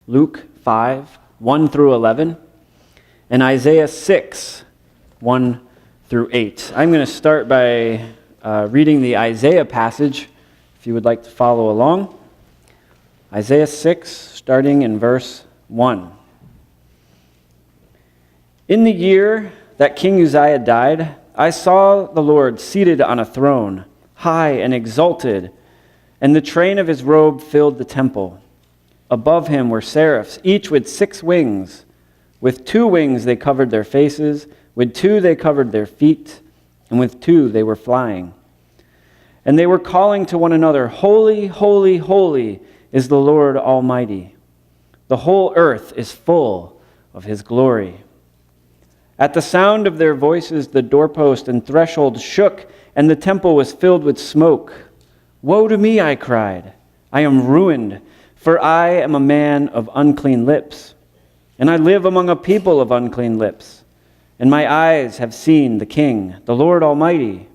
Luke 5, 1 through 11, and Isaiah 6, 1 through 8. I'm going to start by reading the Isaiah passage, if you would like to follow along. Isaiah 6, starting in verse 1. In the year that King Uzziah died, I saw the Lord seated on a throne, high and exalted, and the train of his robe filled the temple. Above him were seraphs, each with 6 wings. With 2 wings they covered their faces, with 2 they covered their feet, and with 2 they were flying. And they were calling to one another, Holy, holy, holy is the Lord Almighty. The whole earth is full of his glory. At the sound of their voices, the doorpost and threshold shook, and the temple was filled with smoke. Woe to me, I cried. I am ruined, for I am a man of unclean lips, and I live among a people of unclean lips. And my eyes have seen the King, the Lord Almighty.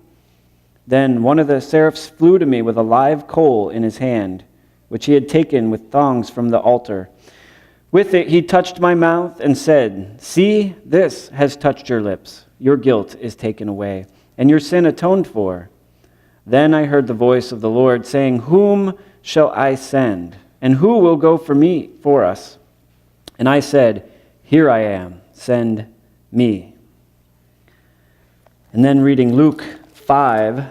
Then one of the seraphs flew to me with a live coal in his hand, which he had taken with thongs from the altar. With it he touched my mouth and said, See, this has touched your lips. Your guilt is taken away, and your sin atoned for. Then I heard the voice of the Lord saying, Whom shall I send? And who will go for us? And I said, Here I am, send me. And then reading Luke 5,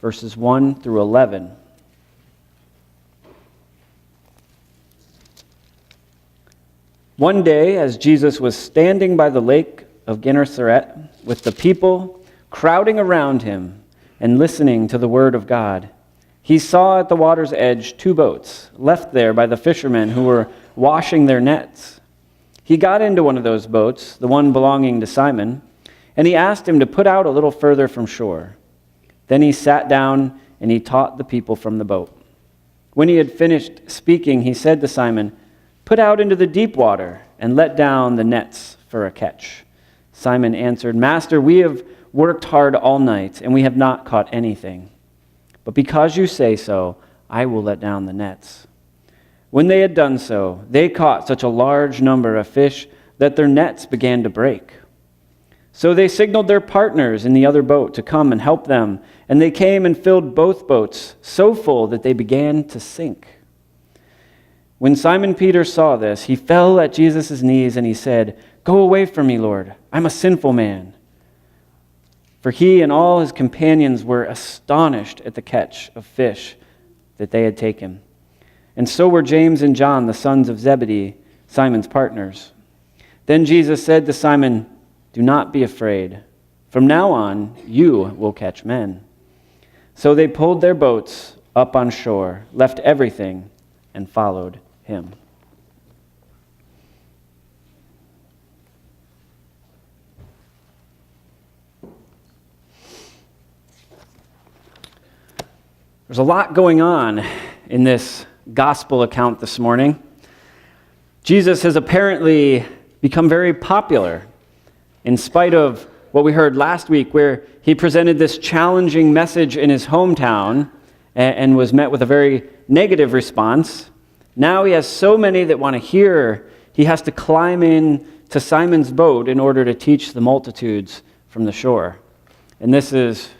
verses 1 through 11. One day, as Jesus was standing by the lake of Gennesaret with the people crowding around him and listening to the word of God, he saw at the water's edge 2 boats left there by the fishermen who were washing their nets. He got into one of those boats, the one belonging to Simon, and he asked him to put out a little further from shore. Then he sat down and he taught the people from the boat. When he had finished speaking, he said to Simon, Put out into the deep water and let down the nets for a catch. Simon answered, Master, we have worked hard all night, and we have not caught anything. But because you say so, I will let down the nets. When they had done so, they caught such a large number of fish that their nets began to break. So they signaled their partners in the other boat to come and help them, and they came and filled both boats so full that they began to sink. When Simon Peter saw this, he fell at Jesus' knees and he said, Go away from me, Lord, I'm a sinful man. For he and all his companions were astonished at the catch of fish that they had taken. And so were James and John, the sons of Zebedee, Simon's partners. Then Jesus said to Simon, Do not be afraid. From now on, you will catch men. So they pulled their boats up on shore, left everything, and followed him. There's a lot going on in this gospel account this morning. Jesus has apparently become very popular in spite of what we heard last week, where he presented this challenging message in his hometown and was met with a very negative response. Now he has so many that want to hear, he has to climb in to Simon's boat in order to teach the multitudes from the shore. And this is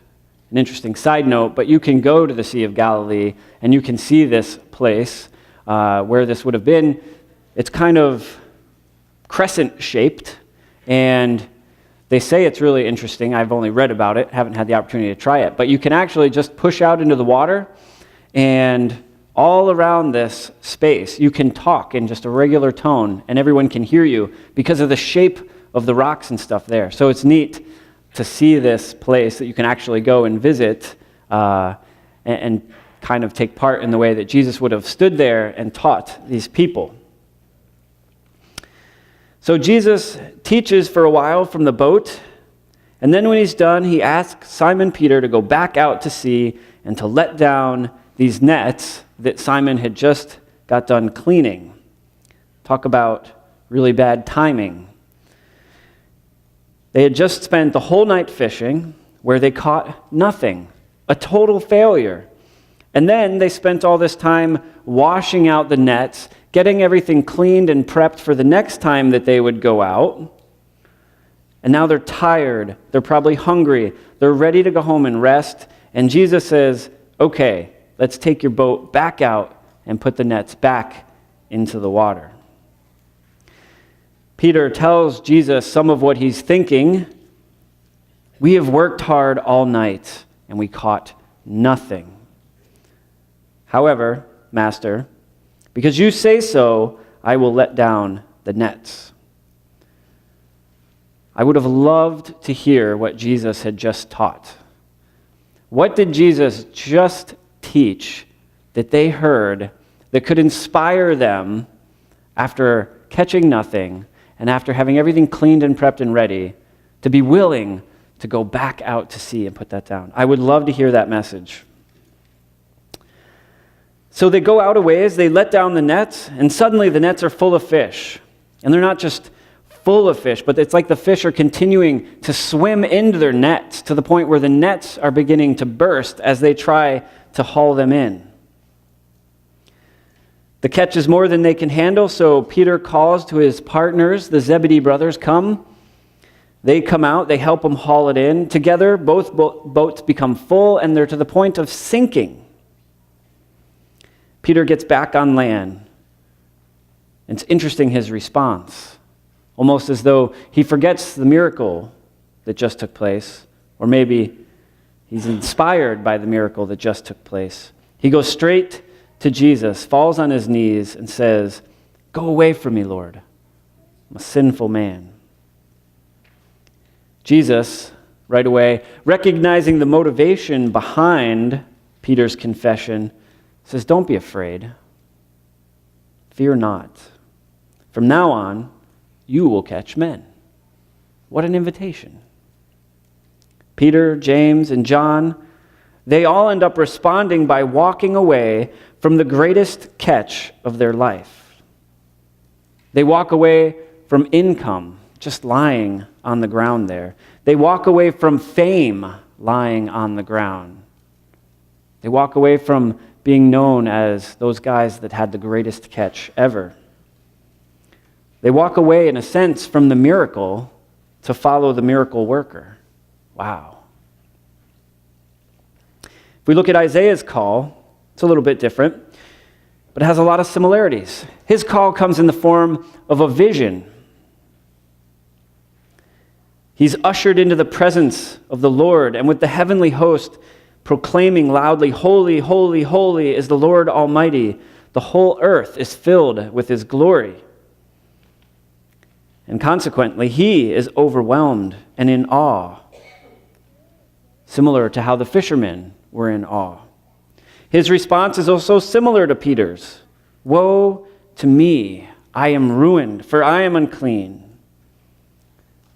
an interesting side note, but you can go to the Sea of Galilee and you can see this place where this would have been. It's kind of crescent-shaped, and they say it's really interesting. I've only read about it, haven't had the opportunity to try it, but you can actually just push out into the water, and all around this space, you can talk in just a regular tone, and everyone can hear you because of the shape of the rocks and stuff there. So it's neat to see this place that you can actually go and visit and kind of take part in the way that Jesus would have stood there and taught these people. So Jesus teaches for a while from the boat, and then when he's done, he asks Simon Peter to go back out to sea and to let down these nets that Simon had just got done cleaning. Talk about really bad timing. They had just spent the whole night fishing where they caught nothing, a total failure. And then they spent all this time washing out the nets, getting everything cleaned and prepped for the next time that they would go out. And now they're tired, they're probably hungry, they're ready to go home and rest. And Jesus says, okay, let's take your boat back out and put the nets back into the water. Peter tells Jesus some of what he's thinking. We have worked hard all night and we caught nothing. However, Master, because you say so, I will let down the nets. I would have loved to hear what Jesus had just taught. What did Jesus just teach that they heard that could inspire them after catching nothing and after having everything cleaned and prepped and ready to be willing to go back out to sea and put that down? I would love to hear that message. So they go out a ways, they let down the nets, and suddenly the nets are full of fish. And they're not just full of fish, but it's like the fish are continuing to swim into their nets to the point where the nets are beginning to burst as they try to haul them in. The catch is more than they can handle, so Peter calls to his partners, the Zebedee brothers, come. They come out, they help him haul it in. Together, both boats become full, and they're to the point of sinking. Peter gets back on land. It's interesting, his response. Almost as though he forgets the miracle that just took place, or maybe he's inspired by the miracle that just took place. He goes straight to Jesus, falls on his knees, and says, "Go away from me, Lord. I'm a sinful man." Jesus, right away, recognizing the motivation behind Peter's confession, says, "Don't be afraid. Fear not. From now on, you will catch men." What an invitation. Peter, James, and John, they all end up responding by walking away from the greatest catch of their life. They walk away from income, just lying on the ground there. They walk away from fame, lying on the ground. They walk away from being known as those guys that had the greatest catch ever. They walk away, in a sense, from the miracle to follow the miracle worker. Wow. If we look at Isaiah's call, it's a little bit different, but it has a lot of similarities. His call comes in the form of a vision. He's ushered into the presence of the Lord, and with the heavenly host proclaiming loudly, "Holy, holy, holy is the Lord Almighty. The whole earth is filled with his glory." And consequently, he is overwhelmed and in awe, similar to how the fishermen were in awe. His response is also similar to Peter's. "Woe to me, I am ruined, for I am unclean."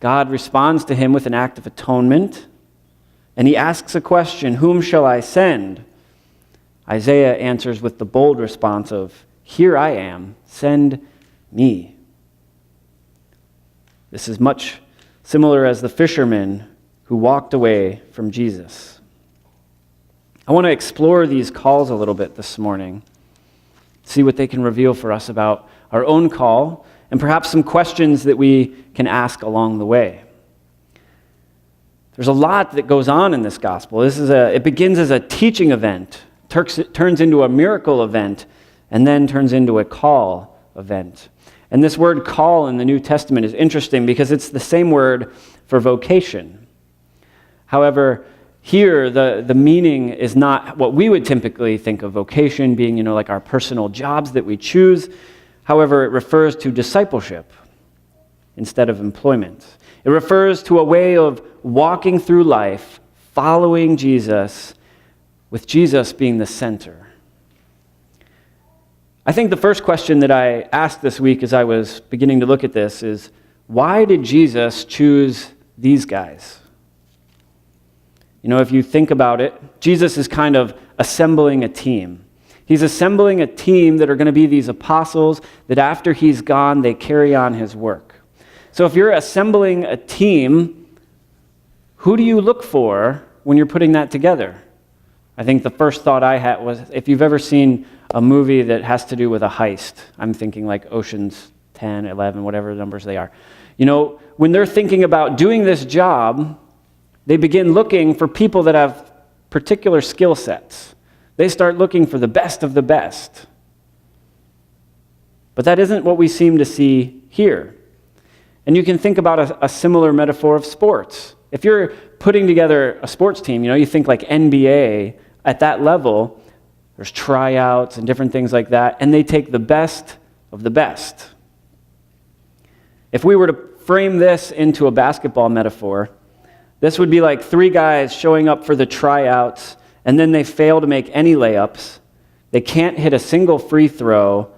God responds to him with an act of atonement, and he asks a question, "Whom shall I send?" Isaiah answers with the bold response of, "Here I am, send me." This is much similar as the fishermen who walked away from Jesus. I want to explore these calls a little bit this morning, see what they can reveal for us about our own call, and perhaps some questions that we can ask along the way. There's a lot that goes on in this gospel. It begins as a teaching event, turns into a miracle event, and then turns into a call event. And this word call in the New Testament is interesting because it's the same word for vocation. However, here the meaning is not what we would typically think of vocation being, like our personal jobs that we choose. However, it refers to discipleship instead of employment. It refers to a way of walking through life, following Jesus, with Jesus being the center. I think the first question that I asked this week as I was beginning to look at this is, why did Jesus choose these guys? If you think about it, Jesus is kind of assembling a team. He's assembling a team that are going to be these apostles that after he's gone, they carry on his work. So if you're assembling a team, who do you look for when you're putting that together? I think the first thought I had was, if you've ever seen a movie that has to do with a heist. I'm thinking like Ocean's 10, 11, whatever numbers they are. When they're thinking about doing this job, they begin looking for people that have particular skill sets. They start looking for the best of the best. But that isn't what we seem to see here. And you can think about a similar metaphor of sports. If you're putting together a sports team, you think like NBA, at that level, there's tryouts and different things like that, and they take the best of the best. If we were to frame this into a basketball metaphor, this would be like 3 guys showing up for the tryouts, and then they fail to make any layups. They can't hit a single free throw,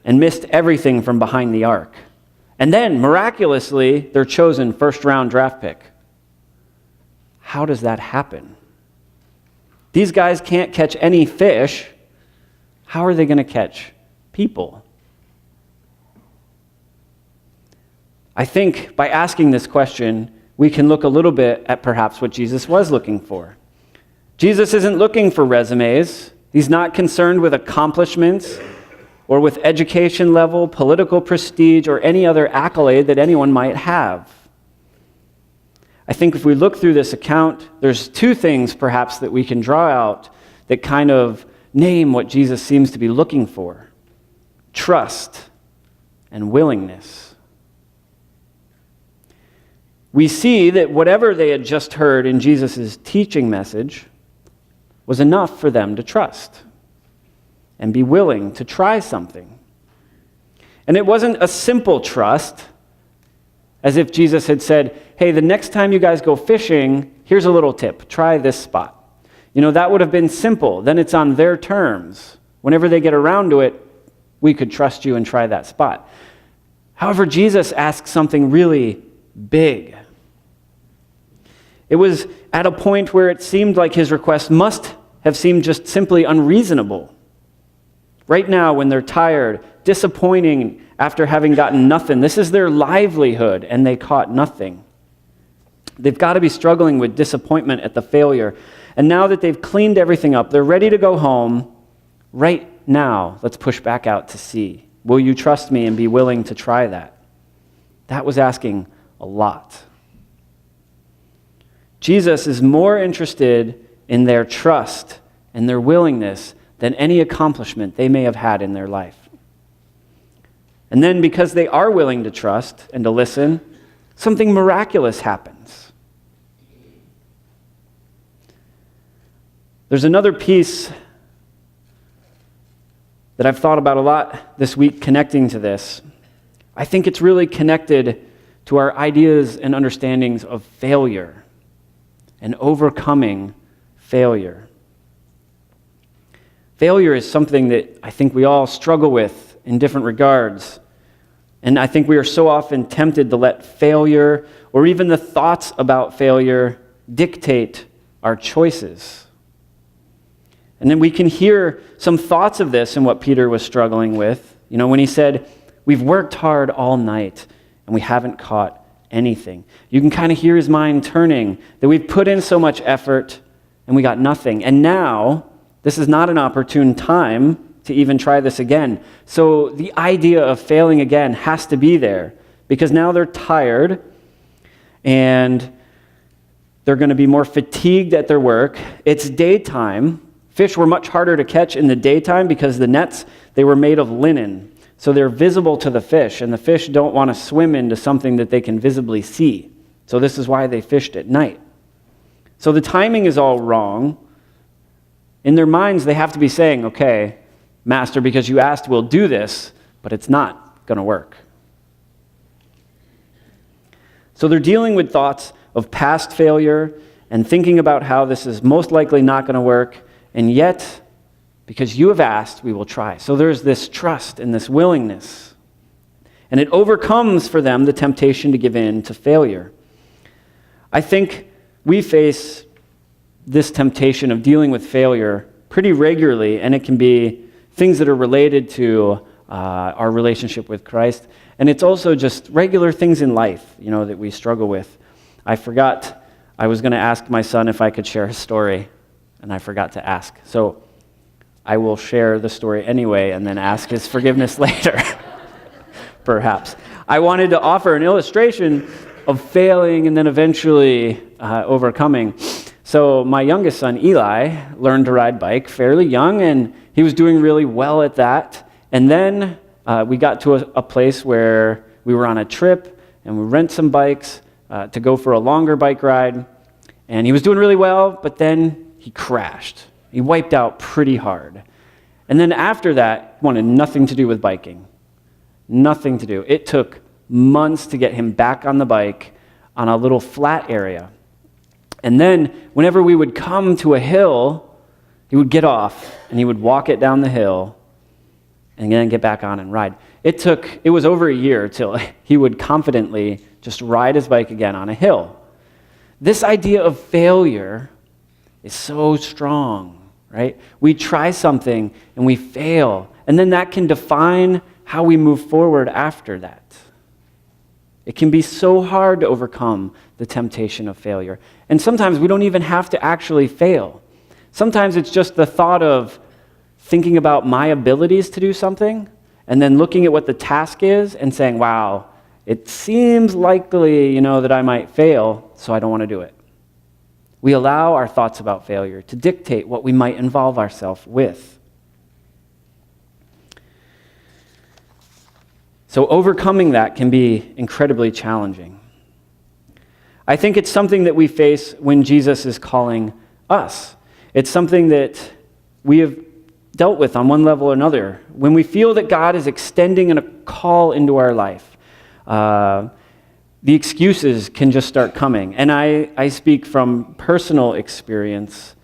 and missed everything from behind the arc. And then, miraculously, they're chosen first-round draft pick. How does that happen? These guys can't catch any fish. How are they going to catch people? I think by asking this question, we can look a little bit at perhaps what Jesus was looking for. Jesus isn't looking for resumes. He's not concerned with accomplishments or with education level, political prestige, or any other accolade that anyone might have. I think if we look through this account, there's 2 things perhaps that we can draw out that kind of name what Jesus seems to be looking for: trust and willingness. We see that whatever they had just heard in Jesus' teaching message was enough for them to trust and be willing to try something. And it wasn't a simple trust, as if Jesus had said, hey, the next time you guys go fishing, here's a little tip, try this spot. That would have been simple. Then it's on their terms. Whenever they get around to it, we could trust you and try that spot. However, Jesus asks something really big. It was at a point where it seemed like his request must have seemed just simply unreasonable. Right now, when they're tired, disappointing after having gotten nothing, this is their livelihood, and they caught nothing. They've got to be struggling with disappointment at the failure. And now that they've cleaned everything up, they're ready to go home. Right now, let's push back out to sea. Will you trust me and be willing to try that? That was asking a lot. Jesus is more interested in their trust and their willingness than any accomplishment they may have had in their life. And then because they are willing to trust and to listen, something miraculous happens. There's another piece that I've thought about a lot this week connecting to this. I think it's really connected to our ideas and understandings of failure and overcoming failure. Failure is something that I think we all struggle with in different regards. And I think we are so often tempted to let failure or even the thoughts about failure dictate our choices. And then we can hear some thoughts of this in what Peter was struggling with. When he said, we've worked hard all night and we haven't caught anything. You can kind of hear his mind turning, that we've put in so much effort and we got nothing. And now, this is not an opportune time to even try this again. So the idea of failing again has to be there, because now they're tired and they're going to be more fatigued at their work. It's daytime. Fish were much harder to catch in the daytime because the nets, they were made of linen. So they're visible to the fish, and the fish don't want to swim into something that they can visibly see. So this is why they fished at night. So the timing is all wrong. In their minds, they have to be saying, okay, Master, because you asked, we'll do this, but it's not going to work. So they're dealing with thoughts of past failure and thinking about how this is most likely not going to work, and yet, because you have asked, we will try. So there's this trust and this willingness, and it overcomes for them the temptation to give in to failure. I think we face this temptation of dealing with failure pretty regularly, and it can be things that are related to our relationship with Christ, and it's also just regular things in life, that we struggle with. I forgot I was going to ask my son if I could share his story, and I forgot to ask. So I will share the story anyway and then ask his forgiveness later, perhaps. I wanted to offer an illustration of failing and then eventually overcoming. So my youngest son, Eli, learned to ride bike fairly young, and he was doing really well at that. And then we got to a place where we were on a trip, and we rent some bikes to go for a longer bike ride. And he was doing really well, but then he crashed. He wiped out pretty hard. And then after that, wanted nothing to do with biking. Nothing to do. It took months to get him back on the bike on a little flat area. And then whenever we would come to a hill, he would get off and he would walk it down the hill and then get back on and ride. It was over a year till he would confidently just ride his bike again on a hill. This idea of failure is so strong, right? We try something and we fail, and then that can define how we move forward after that. It can be so hard to overcome the temptation of failure. And sometimes we don't even have to actually fail. Sometimes it's just the thought of thinking about my abilities to do something and then looking at what the task is and saying, wow, it seems likely, that I might fail, so I don't want to do it. We allow our thoughts about failure to dictate what we might involve ourselves with. So overcoming that can be incredibly challenging. I think it's something that we face when Jesus is calling us. It's something that we have dealt with on one level or another. When we feel that God is extending a call into our life, the excuses can just start coming. And I speak from personal experience.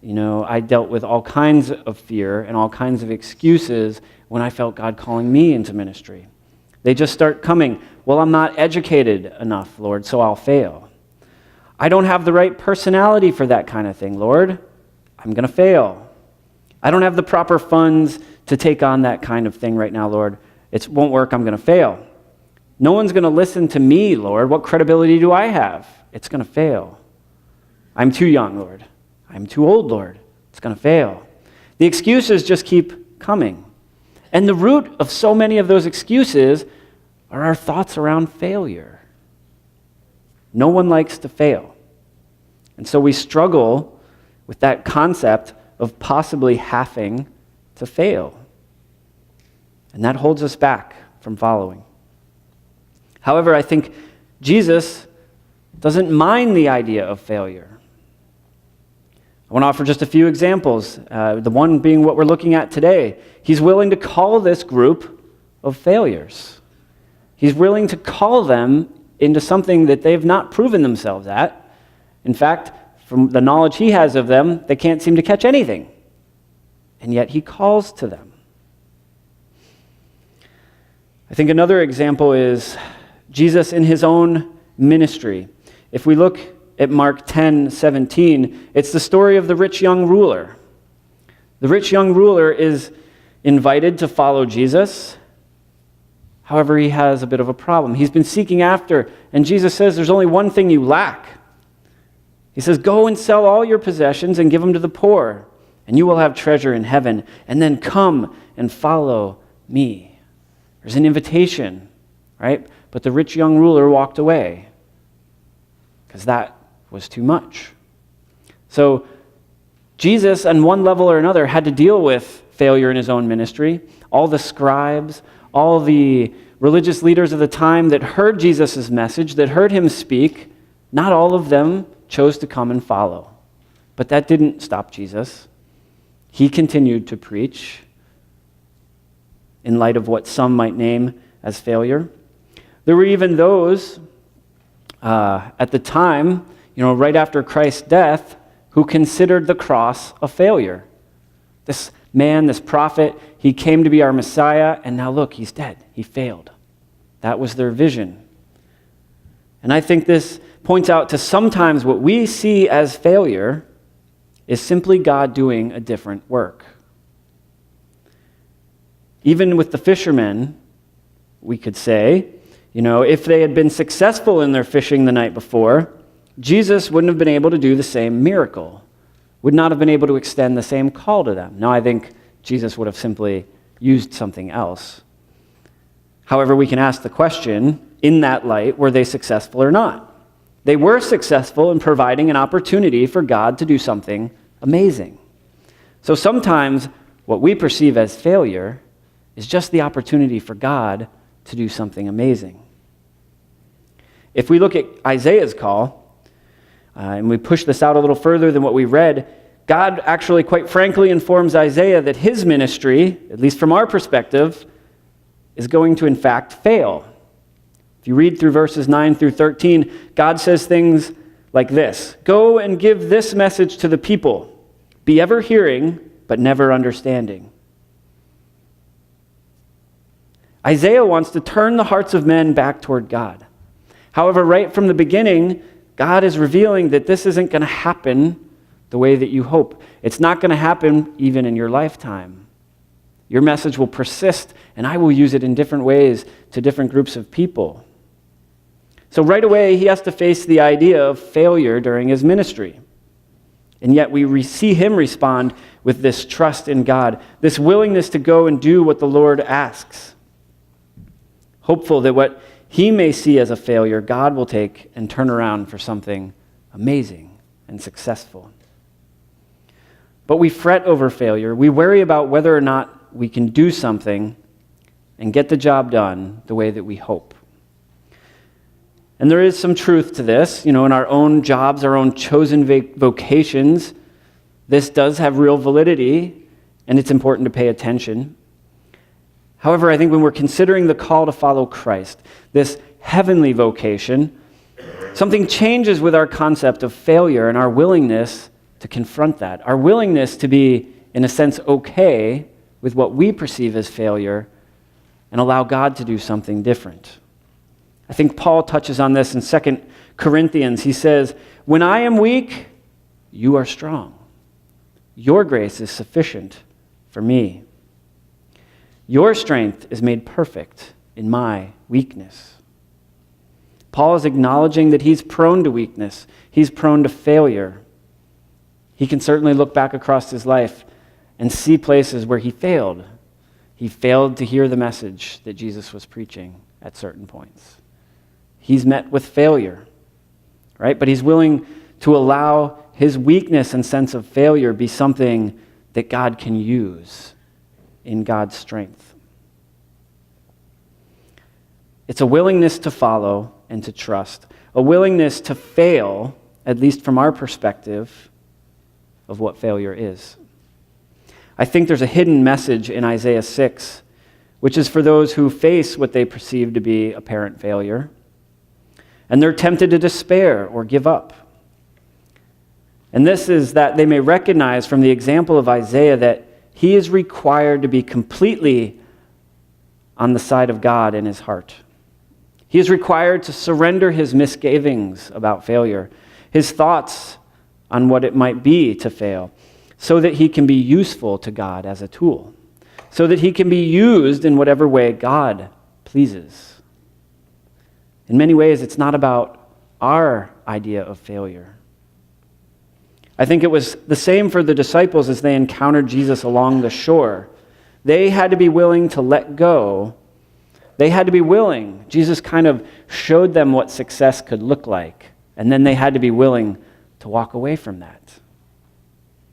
I dealt with all kinds of fear and all kinds of excuses when I felt God calling me into ministry. They just start coming. Well, I'm not educated enough, Lord, so I'll fail. I don't have the right personality for that kind of thing, Lord. I'm going to fail. I don't have the proper funds to take on that kind of thing right now, Lord. It won't work. I'm going to fail. No one's going to listen to me, Lord. What credibility do I have? It's going to fail. I'm too young, Lord. I'm too old, Lord. It's going to fail. The excuses just keep coming. And the root of so many of those excuses are our thoughts around failure. No one likes to fail. And so we struggle with that concept of possibly having to fail. And that holds us back from following. However, I think Jesus doesn't mind the idea of failure. I want to offer just a few examples, the one being what we're looking at today. He's willing to call this group of failures. He's willing to call them into something that they've not proven themselves at. In fact, from the knowledge he has of them, they can't seem to catch anything. And yet he calls to them. I think another example is Jesus in his own ministry. If we look at Mark 10:17, it's the story of the rich young ruler. The rich young ruler is invited to follow Jesus. However, he has a bit of a problem. He's been seeking after, and Jesus says, there's only one thing you lack. He says, go and sell all your possessions and give them to the poor, and you will have treasure in heaven, and then come and follow me. There's an invitation, right? But the rich young ruler walked away because that was too much. So Jesus, on one level or another, had to deal with failure in his own ministry. All the scribes, all the religious leaders of the time that heard Jesus' message, that heard him speak, not all of them chose to come and follow. But that didn't stop Jesus. He continued to preach in light of what some might name as failure. There were even those at the time, right after Christ's death, who considered the cross a failure. This man, this prophet, he came to be our Messiah, and now look, he's dead. He failed. That was their vision. And I think this points out to sometimes what we see as failure is simply God doing a different work. Even with the fishermen, we could say, if they had been successful in their fishing the night before, Jesus wouldn't have been able to do the same miracle, would not have been able to extend the same call to them. Now, I think Jesus would have simply used something else. However, we can ask the question, in that light, were they successful or not? They were successful in providing an opportunity for God to do something amazing. So sometimes what we perceive as failure is just the opportunity for God to do something amazing. If we look at Isaiah's call, and we push this out a little further than what we read, God actually quite frankly informs Isaiah that his ministry, at least from our perspective, is going to in fact fail. If you read through verses 9 through 13, God says things like this: "Go and give this message to the people. Be ever hearing, but never understanding." Isaiah wants to turn the hearts of men back toward God. However, right from the beginning, God is revealing that this isn't going to happen the way that you hope. It's not going to happen even in your lifetime. Your message will persist, and I will use it in different ways to different groups of people. So right away, he has to face the idea of failure during his ministry. And yet we see him respond with this trust in God, this willingness to go and do what the Lord asks. Hopeful that what he may see as a failure, God will take and turn around for something amazing and successful. But we fret over failure. We worry about whether or not we can do something and get the job done the way that we hope. And there is some truth to this. In our own jobs, our own chosen vocations, this does have real validity, and it's important to pay attention. However, I think when we're considering the call to follow Christ, this heavenly vocation, something changes with our concept of failure and our willingness to confront that, our willingness to be, in a sense, okay with what we perceive as failure and allow God to do something different. I think Paul touches on this in 2 Corinthians. He says, "When I am weak, you are strong. Your grace is sufficient for me. Your strength is made perfect in my weakness." Paul is acknowledging that he's prone to weakness. He's prone to failure. He can certainly look back across his life and see places where he failed. He failed to hear the message that Jesus was preaching at certain points. He's met with failure, right? But he's willing to allow his weakness and sense of failure be something that God can use in God's strength. It's a willingness to follow and to trust, a willingness to fail, at least from our perspective, of what failure is. I think there's a hidden message in Isaiah 6, which is for those who face what they perceive to be apparent failure, and they're tempted to despair or give up. And this is that they may recognize from the example of Isaiah that he is required to be completely on the side of God in his heart. He is required to surrender his misgivings about failure, his thoughts on what it might be to fail, so that he can be useful to God as a tool, so that he can be used in whatever way God pleases. In many ways, it's not about our idea of failure. I think it was the same for the disciples as they encountered Jesus along the shore. They had to be willing to let go. They had to be willing. Jesus kind of showed them what success could look like, and then they had to be willing to walk away from that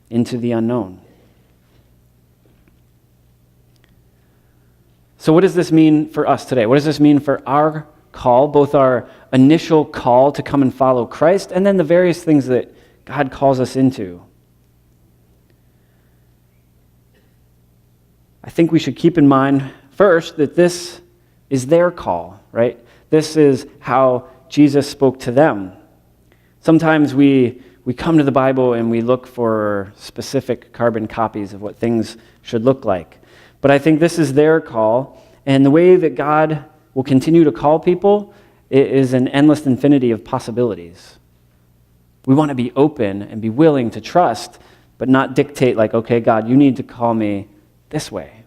into the unknown. So what does this mean for us today? What does this mean for our call, both our initial call to come and follow Christ, and then the various things that God calls us into? I think we should keep in mind first that this is their call, right? This is how Jesus spoke to them. Sometimes we come to the Bible and we look for specific carbon copies of what things should look like. But I think this is their call, and the way that God will continue to call people is an endless infinity of possibilities. We want to be open and be willing to trust, but not dictate like, okay, God, you need to call me this way.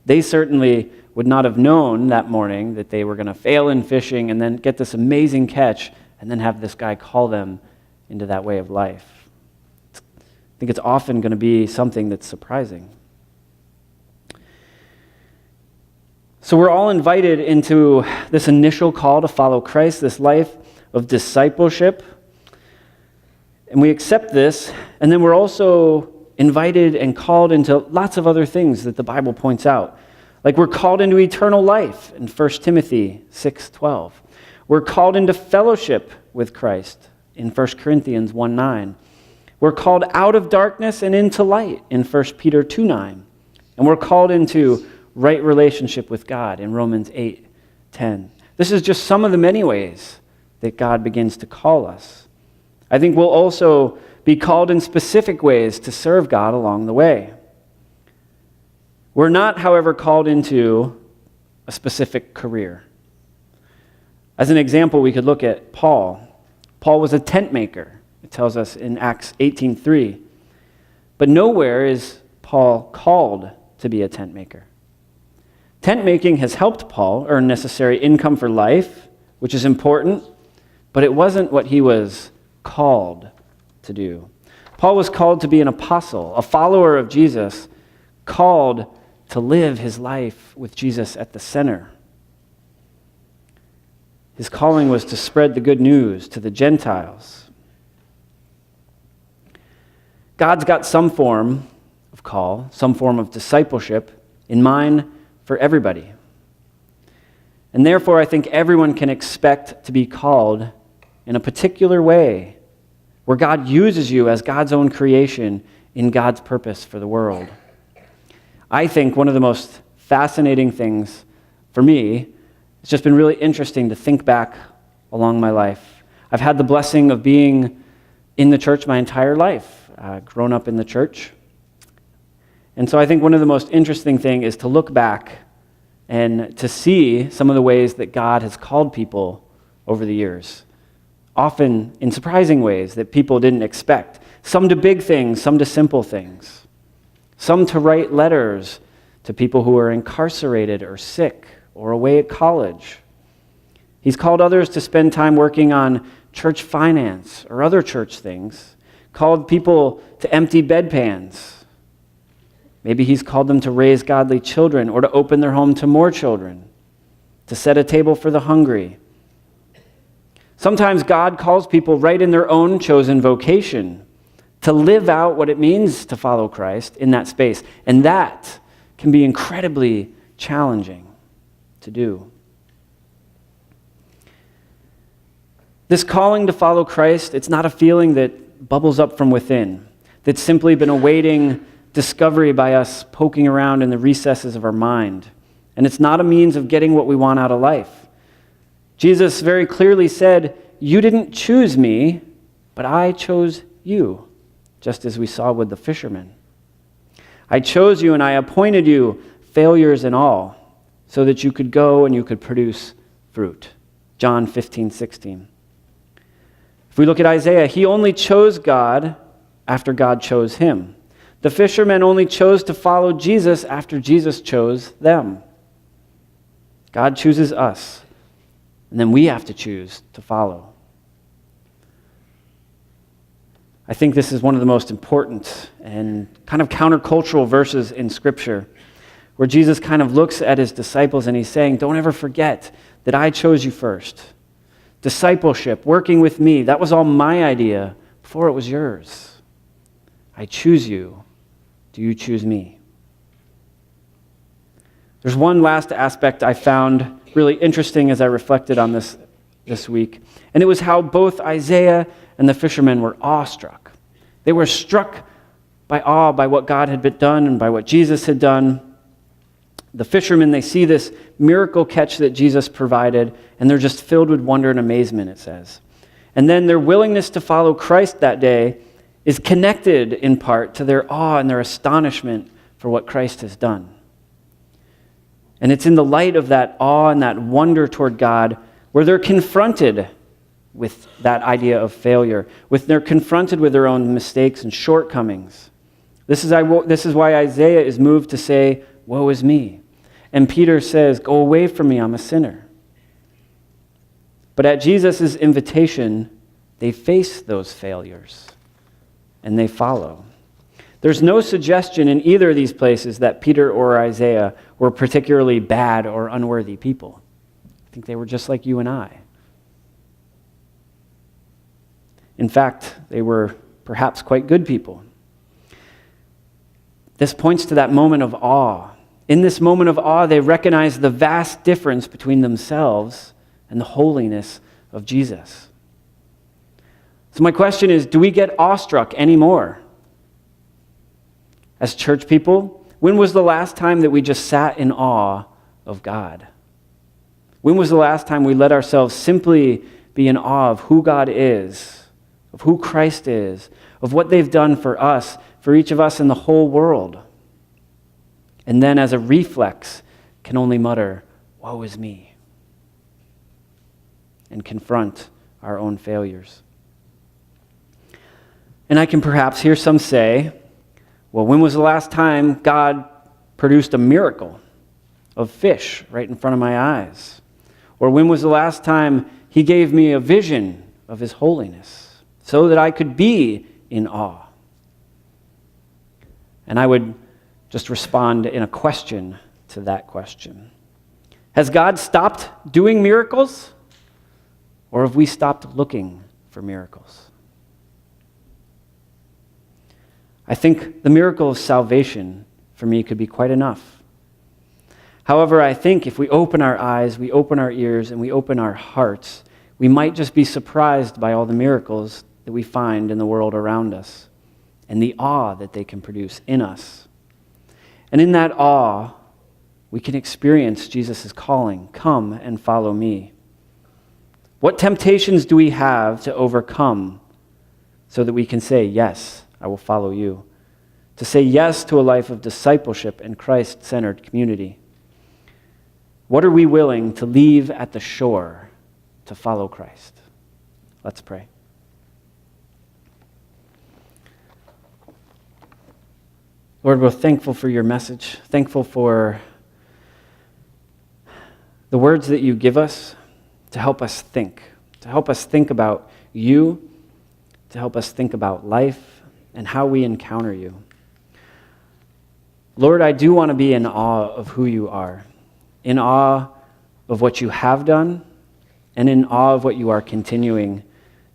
They certainly would not have known that morning that they were going to fail in fishing and then get this amazing catch and then have this guy call them into that way of life. I think it's often going to be something that's surprising. So we're all invited into this initial call to follow Christ, this life of discipleship. And we accept this, and then we're also invited and called into lots of other things that the Bible points out. Like we're called into eternal life in 1 Timothy 6:12. We're called into fellowship with Christ in 1 Corinthians 1:9. We're called out of darkness and into light in 1 Peter 2:9. And we're called into right relationship with God in Romans 8:10. This is just some of the many ways that God begins to call us. I think we'll also be called in specific ways to serve God along the way. We're not, however, called into a specific career. As an example, we could look at Paul. Paul was a tent maker, it tells us in Acts 18:3. But nowhere is Paul called to be a tent maker. Tent making has helped Paul earn necessary income for life, which is important, but it wasn't what he was called to do. Paul was called to be an apostle, a follower of Jesus, called to live his life with Jesus at the center. His calling was to spread the good news to the Gentiles. God's got some form of call, some form of discipleship in mind for everybody. And therefore, I think everyone can expect to be called in a particular way, where God uses you as God's own creation in God's purpose for the world. I think one of the most fascinating things for me, it's just been really interesting to think back along my life. I've had the blessing of being in the church my entire life, grown up in the church. And so I think one of the most interesting things is to look back and to see some of the ways that God has called people over the years, often in surprising ways that people didn't expect. Some to big things, some to simple things. Some to write letters to people who are incarcerated or sick or away at college. He's called others to spend time working on church finance or other church things, called people to empty bedpans. Maybe he's called them to raise godly children or to open their home to more children, to set a table for the hungry. Sometimes God calls people right in their own chosen vocation to live out what it means to follow Christ in that space. And that can be incredibly challenging to do. This calling to follow Christ, it's not a feeling that bubbles up from within, that's simply been awaiting discovery by us poking around in the recesses of our mind. And it's not a means of getting what we want out of life. Jesus very clearly said, "You didn't choose me, but I chose you," just as we saw with the fishermen. "I chose you and I appointed you, failures and all, so that you could go and you could produce fruit." John 15:16. If we look at Isaiah, he only chose God after God chose him. The fishermen only chose to follow Jesus after Jesus chose them. God chooses us, and then we have to choose to follow. I think this is one of the most important and kind of countercultural verses in Scripture, where Jesus kind of looks at his disciples and he's saying, don't ever forget that I chose you first. Discipleship, working with me, that was all my idea before it was yours. I choose you. Do you choose me? There's one last aspect I found really interesting as I reflected on this week, and it was how both Isaiah and the fishermen were awestruck. They were struck by awe by what God had done and by what Jesus had done. The fishermen, they see this miracle catch that Jesus provided, and they're just filled with wonder and amazement, it says. And then their willingness to follow Christ that day is connected in part to their awe and their astonishment for what Christ has done. And it's in the light of that awe and that wonder toward God where they're confronted with that idea of failure, they're confronted with their own mistakes and shortcomings. This is why Isaiah is moved to say, "Woe is me." And Peter says, "Go away from me, I'm a sinner." But at Jesus' invitation, they face those failures and they follow. There's no suggestion in either of these places that Peter or Isaiah were particularly bad or unworthy people. I think they were just like you and I. In fact, they were perhaps quite good people. This points to that moment of awe. In this moment of awe, they recognize the vast difference between themselves and the holiness of Jesus. So my question is, do we get awestruck anymore? As church people, when was the last time that we just sat in awe of God? When was the last time we let ourselves simply be in awe of who God is, of who Christ is, of what they've done for us, for each of us in the whole world? And then as a reflex, can only mutter, "Woe is me," and confront our own failures. And I can perhaps hear some say, well, when was the last time God produced a miracle of fish right in front of my eyes? Or when was the last time he gave me a vision of his holiness so that I could be in awe? And I would just respond in a question to that question. Has God stopped doing miracles? Or have we stopped looking for miracles? I think the miracle of salvation for me could be quite enough. However, I think if we open our eyes, we open our ears, and we open our hearts, we might just be surprised by all the miracles that we find in the world around us and the awe that they can produce in us. And in that awe, we can experience Jesus' calling, "Come and follow me." What temptations do we have to overcome so that we can say, "Yes, I will follow you"? To say yes to a life of discipleship and Christ-centered community. What are we willing to leave at the shore to follow Christ? Let's pray. Lord, we're thankful for your message, thankful for the words that you give us to help us think about you, to help us think about life and how we encounter you. Lord, I do want to be in awe of who you are, in awe of what you have done, and in awe of what you are continuing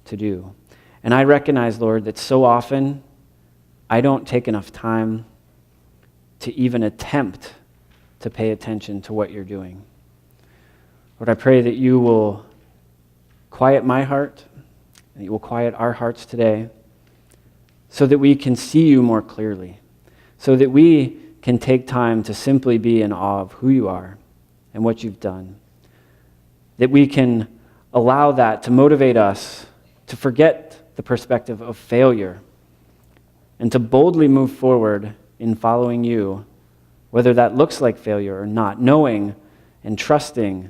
to do. And I recognize, Lord, that so often I don't take enough time to even attempt to pay attention to what you're doing. Lord, I pray that you will quiet my heart, and you will quiet our hearts today so that we can see you more clearly, so that we can take time to simply be in awe of who you are and what you've done, that we can allow that to motivate us to forget the perspective of failure and to boldly move forward in following you, whether that looks like failure or not, knowing and trusting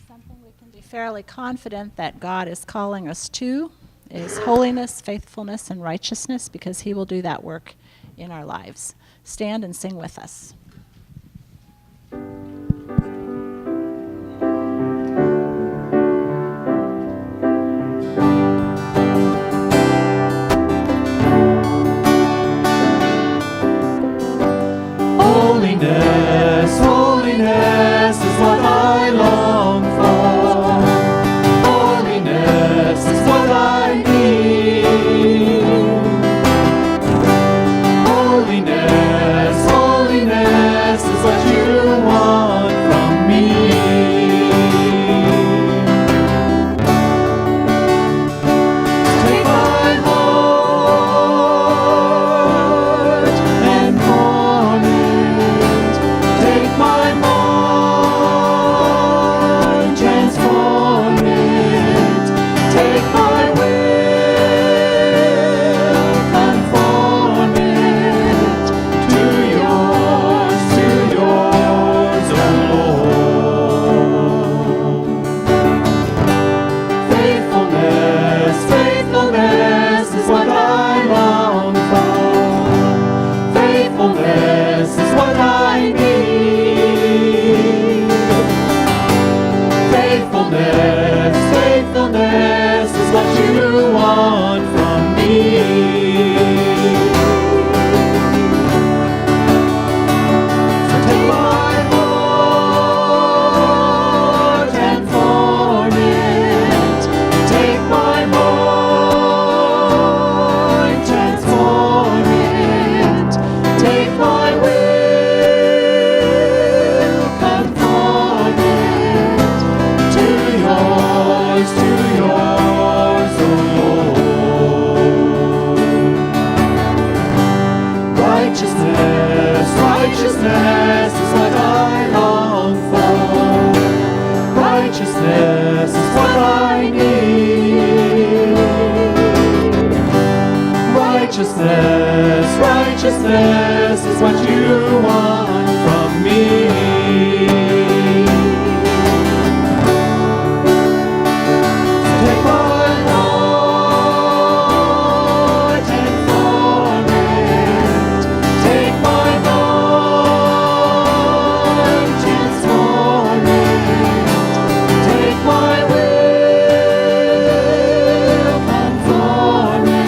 something we can be fairly confident that God is calling us to is holiness, faithfulness, and righteousness, because he will do that work in our lives. Stand and sing with us. Holiness, holiness is what I long for. Holiness is what I need. Holiness, holiness Righteousness is what you want from me.